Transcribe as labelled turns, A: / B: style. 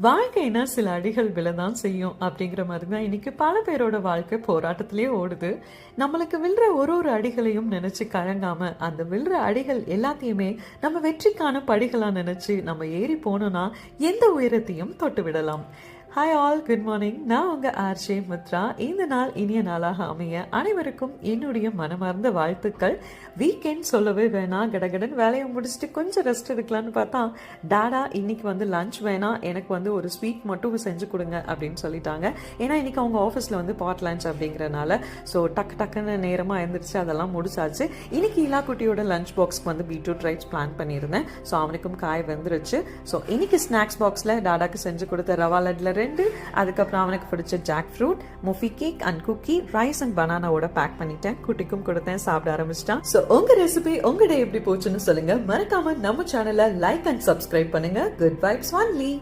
A: வாழ்க்கைனா சில அடிகள் விழதான் செய்யும் அப்படிங்கிற மாதிரி தான் இன்னைக்கு பல பேரோட வாழ்க்கை போராட்டத்திலேயே ஓடுது. நம்மளுக்கு விழுற ஒரு ஒரு அடிகளையும் நினைச்சு கலங்காம அந்த விழுற அடிகள் எல்லாத்தையுமே நம்ம வெற்றிக்கான படிகளா நினைச்சு நம்ம ஏறி போனோம்னா எந்த உயரத்தையும் தொட்டு விடலாம். Hi all, good morning. நான் உங்கள் ஆர்ஜே மித்ரா. இந்த நாள் இனிய நாளாக அமைய அனைவருக்கும் என்னுடைய மனமார்ந்த வாழ்த்துக்கள். வீக்கெண்ட் சொல்லவே வேணாம், கடகடன் வேலையை முடிச்சுட்டு கொஞ்சம் ரெஸ்ட் எடுக்கலான்னு பார்த்தா டாடா இன்னைக்கு வந்து லஞ்ச் வேணாம், எனக்கு வந்து ஒரு ஸ்வீட் மட்டும் செஞ்சு கொடுங்க அப்படின்னு சொல்லிட்டாங்க. ஏன்னா இன்னைக்கு அவங்க ஆஃபீஸில் வந்து பாட் லஞ்ச் அப்படிங்கிறனால ஸோ டக்குன்னு நேரமாக எழுந்திரிச்சு அதெல்லாம் முடிச்சாச்சு. இன்னைக்கு இலா குட்டியோட லஞ்ச் பாக்ஸ்க்கு வந்து பீட்ரூட் ரைஸ் பிளான் பண்ணியிருந்தேன். ஸோ அவனுக்கும் காய் வந்துருச்சு. ஸோ இன்னைக்கு ஸ்நாக்ஸ் பாக்ஸில் டாடாக்கு செஞ்சு கொடுத்த ரவா லட்டில் 2, அதுக்கப்புறம் அவனுக்கு பிடிச்ச jackfruit, muffin cake and cookie, rice and பனானாவோட பேக் பண்ணிட்டேன். குட்டிக்கும் கொடுத்தேன், சாப்பிட ஆரம்பிச்சிட்டான். ஸோ உங்க ரெசிபி உங்க டே எப்படி போச்சுன்னு சொல்லுங்க. மறக்காம நம்ம சேனலை லைக் அண்ட் சப்ஸ்கிரைப் பண்ணுங்க. Good vibes only.